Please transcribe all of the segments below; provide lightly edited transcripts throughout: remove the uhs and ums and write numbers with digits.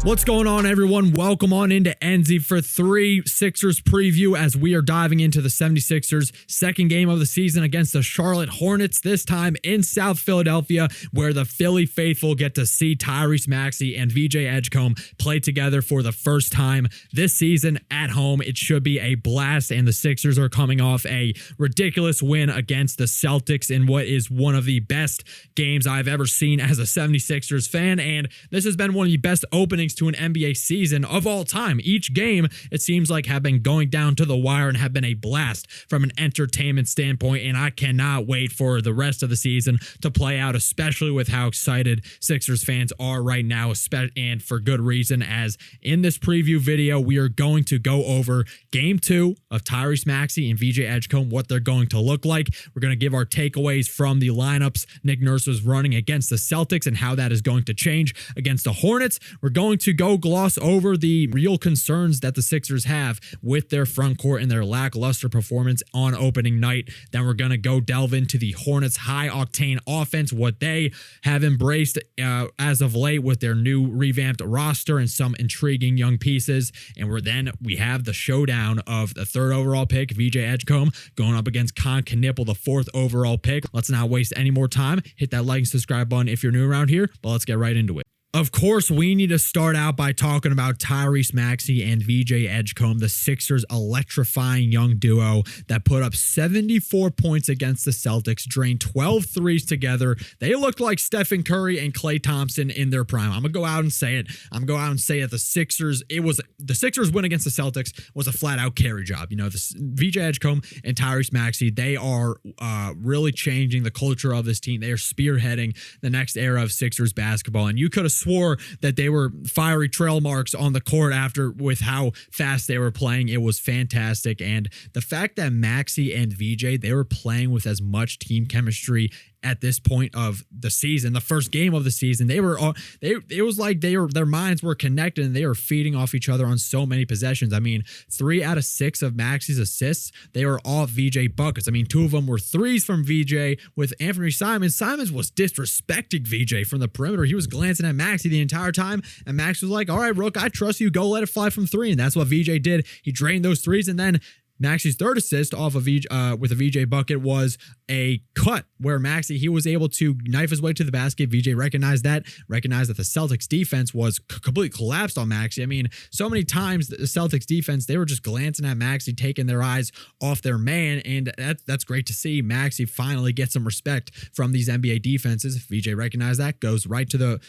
What's going on, everyone? Welcome on into NZ for 3 Sixers preview as we are diving into the 76ers' second game of the season against the Charlotte Hornets, this time in South Philadelphia, where the Philly faithful get to see Tyrese Maxey and VJ Edgecombe play together for the first time this season at home. It should be a blast, and the Sixers are coming off a ridiculous win against the Celtics in what is one of the best games I've ever seen as a 76ers fan, and this has been one of the best openings to an NBA season of all time. Each game, it seems like, have been going down to the wire and have been a blast from an entertainment standpoint, and I cannot wait for the rest of the season to play out, especially with how excited Sixers fans are right now, and for good reason, as in this preview video, we are going to go over Game 2 of Tyrese Maxey and VJ Edgecombe, what they're going to look like. We're going to give our takeaways from the lineups Nick Nurse was running against the Celtics and how that is going to change against the Hornets. We're going to go gloss over the real concerns that the Sixers have with their front court and their lackluster performance on opening night. Then we're going to go delve into the Hornets' high-octane offense, what they have embraced as of late with their new revamped roster and some intriguing young pieces. And we have the showdown of the 3rd overall pick, VJ Edgecombe, going up against Con Knipple, the 4th overall pick. Let's not waste any more time. Hit that like and subscribe button if you're new around here, but let's get right into it. Of course, we need to start out by talking about Tyrese Maxey and VJ Edgecombe, the Sixers' electrifying young duo that put up 74 points against the Celtics, drained 12 threes together. They looked like Stephen Curry and Klay Thompson in their prime. I'm going to go out and say it. The Sixers win against the Celtics was a flat-out carry job. You know, VJ Edgecombe and Tyrese Maxey, they are really changing the culture of this team. They are spearheading the next era of Sixers basketball, and you could have swore that they were fiery trail marks on the court after with how fast they were playing. It was fantastic. And the fact that Maxey and VJ, they were playing with as much team chemistry at this point of the season, the first game of the season, it was like their minds were connected and they were feeding off each other on so many possessions. I mean, 3 out of 6 of Maxey's assists, they were off VJ buckets. I mean, 2 of them were threes from VJ with Anthony Simons. Simons was disrespecting VJ from the perimeter. He was glancing at Maxey the entire time, and Max was like, all right, Rook, I trust you. Go let it fly from 3. And that's what VJ did. He drained those threes, and then Maxey's 3rd assist off of with a VJ bucket was a cut where Maxey, he was able to knife his way to the basket. VJ recognized that the Celtics defense was completely collapsed on Maxey. I mean, so many times the Celtics defense, they were just glancing at Maxey, taking their eyes off their man, and that's great to see. Maxey finally get some respect from these NBA defenses. VJ recognized that, goes right to the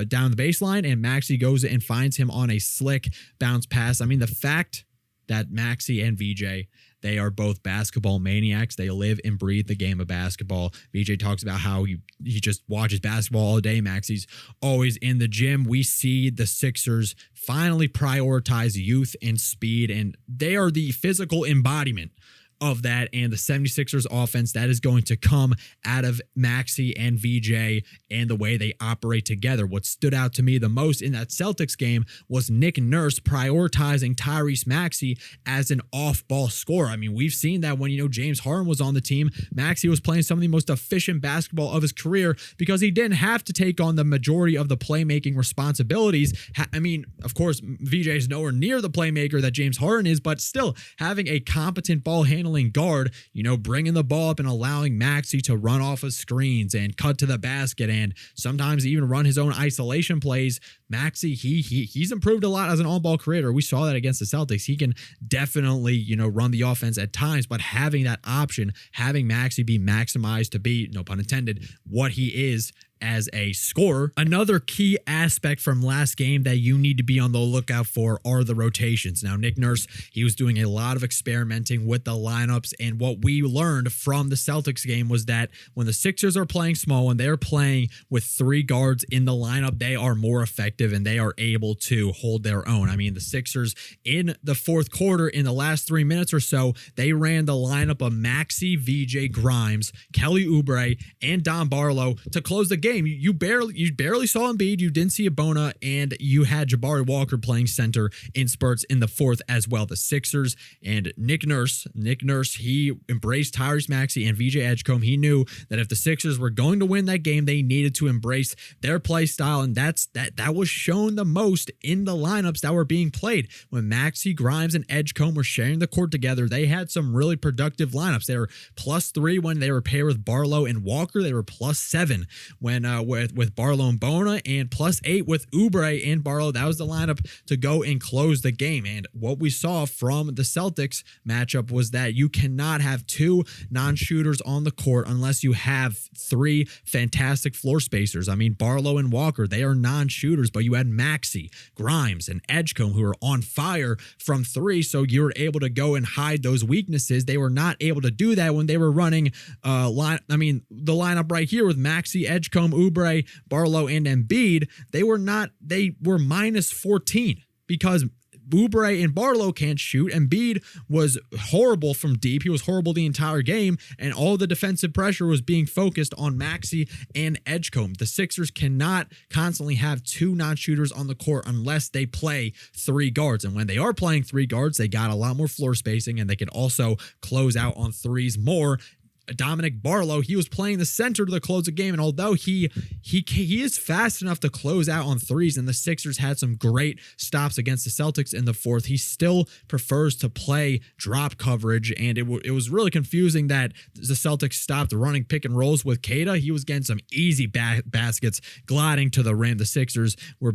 down the baseline, and Maxey goes and finds him on a slick bounce pass. I mean, the fact that Maxey and VJ, they are both basketball maniacs. They live and breathe the game of basketball. VJ talks about how he just watches basketball all day. Maxey's always in the gym. We see the Sixers finally prioritize youth and speed, and they are the physical embodiment of that, and the 76ers offense that is going to come out of Maxey and VJ and the way they operate together. What stood out to me the most in that Celtics game was Nick Nurse prioritizing Tyrese Maxey as an off-ball scorer. I mean, we've seen that when, James Harden was on the team, Maxey was playing some of the most efficient basketball of his career because he didn't have to take on the majority of the playmaking responsibilities. I mean, of course, VJ is nowhere near the playmaker that James Harden is, but still having a competent ball handling guard, bringing the ball up and allowing Maxey to run off of screens and cut to the basket and sometimes even run his own isolation plays. Maxey, he's improved a lot as an on-ball creator. We saw that against the Celtics. He can definitely, run the offense at times, but having that option, having Maxey be maximized to be, no pun intended, what he is as a scorer. Another key aspect from last game that you need to be on the lookout for are the rotations. Now, Nick Nurse, he was doing a lot of experimenting with the lineups, and what we learned from the Celtics game was that when the Sixers are playing small and they're playing with 3 guards in the lineup, they are more effective and they are able to hold their own. I mean, the Sixers in the 4th quarter, in the last 3 minutes or so, they ran the lineup of Maxey, VJ, Grimes, Kelly Oubre, and Don Barlow to close the game, you barely saw Embiid, you didn't see Ibona, and you had Jabari Walker playing center in spurts in the fourth as well. The Sixers and Nick Nurse, he embraced Tyrese Maxey and VJ Edgecombe. He knew that if the Sixers were going to win that game, they needed to embrace their play style, and that was shown the most in the lineups that were being played. When Maxey, Grimes, and Edgecombe were sharing the court together, they had some really productive lineups. They were +3 when they were paired with Barlow and Walker. They were +7 when with Barlow and Bona, and +8 with Oubre and Barlow. That was the lineup to go and close the game. And what we saw from the Celtics matchup was that you cannot have two non-shooters on the court unless you have three fantastic floor spacers. I mean, Barlow and Walker, they are non-shooters, but you had Maxey, Grimes, and Edgecombe who are on fire from three, so you were able to go and hide those weaknesses. They were not able to do that when they were running the lineup right here with Maxey, Edgecombe, Oubre, Barlow, and Embiid. They were -14 because Oubre and Barlow can't shoot. Embiid was horrible from deep. He was horrible the entire game, and all the defensive pressure was being focused on Maxey and Edgecombe. The Sixers cannot constantly have two non-shooters on the court unless they play three guards. And when they are playing three guards, they got a lot more floor spacing, and they can also close out on threes more. Dominic Barlow, he was playing the center to close the game, and although he is fast enough to close out on threes, and the Sixers had some great stops against the Celtics in the fourth, he still prefers to play drop coverage, and it was really confusing that the Celtics stopped running pick and rolls with Keita. He was getting some easy baskets gliding to the rim. The Sixers were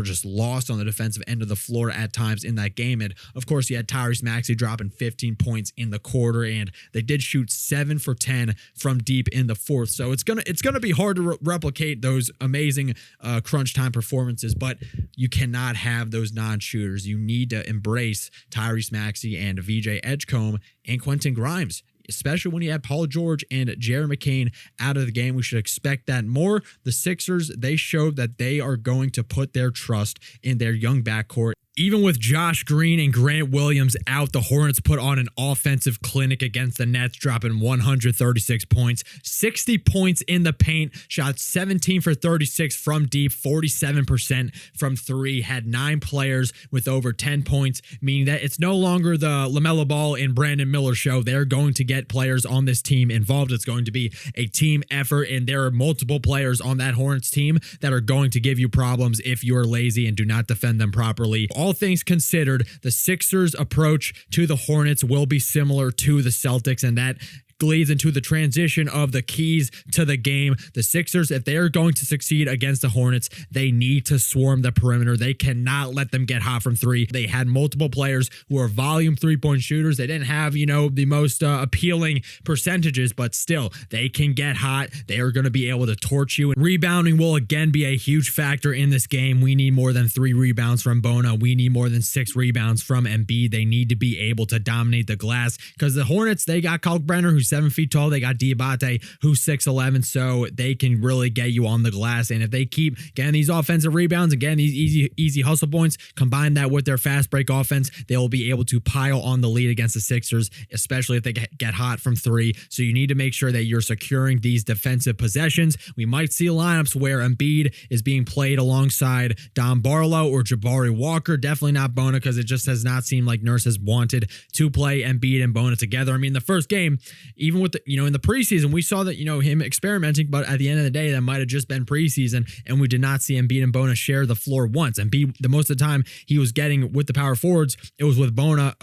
just lost on the defensive end of the floor at times in that game, and of course you had Tyrese Maxey dropping 15 points in the quarter, and they did shoot 7 for 10 from deep in the fourth. So it's gonna be hard to replicate those amazing crunch time performances, but you cannot have those non-shooters. You need to embrace Tyrese Maxey and VJ Edgecombe and Quentin Grimes, especially when you have Paul George and Jared McCain out of the game. We should expect that more. The Sixers, they showed that they are going to put their trust in their young backcourt. Even with Josh Green and Grant Williams out, the Hornets put on an offensive clinic against the Nets, dropping 136 points, 60 points in the paint, shot 17 for 36 from deep, 47% from three, had 9 players with over 10 points, meaning that it's no longer the LaMelo Ball and Brandon Miller show. They're going to get players on this team involved. It's going to be a team effort, and there are multiple players on that Hornets team that are going to give you problems if you are lazy and do not defend them properly. All things considered, the Sixers' approach to the Hornets will be similar to the Celtics, and that leads into the transition of the keys to the game. The Sixers, if they are going to succeed against the Hornets, they need to swarm the perimeter. They cannot let them get hot from three. They had multiple players who are volume three-point shooters. They didn't have, the most appealing percentages, but still, they can get hot. They are going to be able to torch you. And rebounding will again be a huge factor in this game. We need more than 3 rebounds from Bona. We need more than 6 rebounds from Embiid. They need to be able to dominate the glass because the Hornets, they got Kalkbrenner, who's 7 feet tall. They got Diabate, who's 6'11", so they can really get you on the glass. And if they keep getting these offensive rebounds and getting these easy hustle points, combine that with their fast break offense, they will be able to pile on the lead against the Sixers, especially if they get hot from three. So you need to make sure that you're securing these defensive possessions. We might see lineups where Embiid is being played alongside Dom Barlow or Jabari Walker. Definitely not Bona, because it just has not seemed like Nurse has wanted to play Embiid and Bona together. I mean, the first game, even with in the preseason, we saw that, him experimenting, but at the end of the day, that might have just been preseason, and we did not see Embiid and Bona share the floor once. Embiid, the most of the time he was getting with the power forwards, it was with Bona,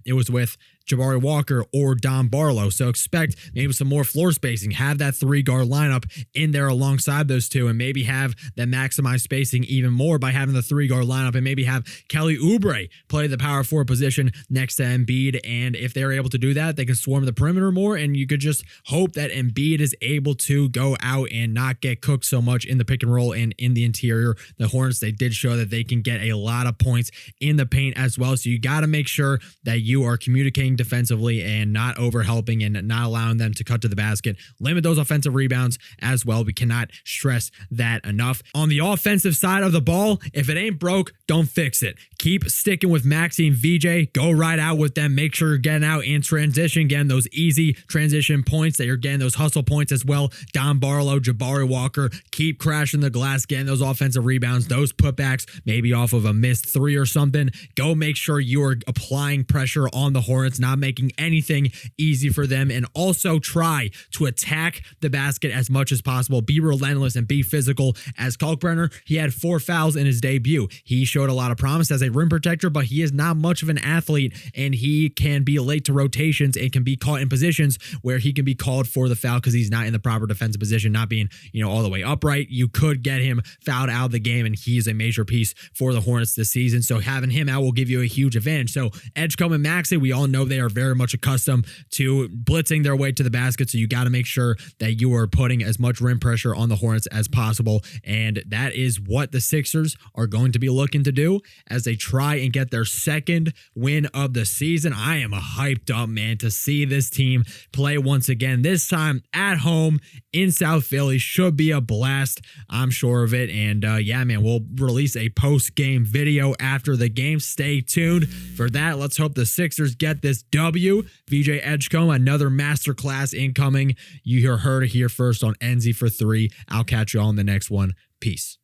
it was with Jabari Walker or Dom Barlow. So expect maybe some more floor spacing. Have that 3-guard lineup in there alongside those two, and maybe have that maximized spacing even more by having the 3-guard lineup, and maybe have Kelly Oubre play the power forward position next to Embiid. And if they're able to do that, they can swarm the perimeter more, and you could just hope that Embiid is able to go out and not get cooked so much in the pick and roll and in the interior. The Hornets, they did show that they can get a lot of points in the paint as well. So you got to make sure that you are communicating playing defensively and not overhelping and not allowing them to cut to the basket. Limit those offensive rebounds as well. We cannot stress that enough. On the offensive side of the ball, if it ain't broke, don't fix it. Keep sticking with Maxey and VJ. Go right out with them. Make sure you're getting out in transition, getting those easy transition points, that you're getting those hustle points as well. Don Barlow, Jabari Walker, keep crashing the glass, getting those offensive rebounds, those putbacks, maybe off of a missed three or something. Go make sure you are applying pressure on the Hornets, not making anything easy for them, and also try to attack the basket as much as possible. Be relentless and be physical. As Kalkbrenner, he had 4 fouls in his debut. He showed a lot of promise as a rim protector, but he is not much of an athlete, and he can be late to rotations and can be caught in positions where he can be called for the foul because he's not in the proper defensive position, not being, all the way upright. You could get him fouled out of the game, and he is a major piece for the Hornets this season. So having him out will give you a huge advantage. So Edgecombe and Maxey, we all know they are very much accustomed to blitzing their way to the basket. So you got to make sure that you are putting as much rim pressure on the Hornets as possible. And that is what the Sixers are going to be looking to do as they try and get their second win of the season. I am hyped up, man, to see this team play once again, this time at home in South Philly. Should be a blast, I'm sure of it. And yeah, man, we'll release a post-game video after the game. Stay tuned for that. Let's hope the Sixers get this W. VJ Edgecombe, another masterclass incoming. You heard it here first on NZ for 3. I'll catch you on the next one. Peace.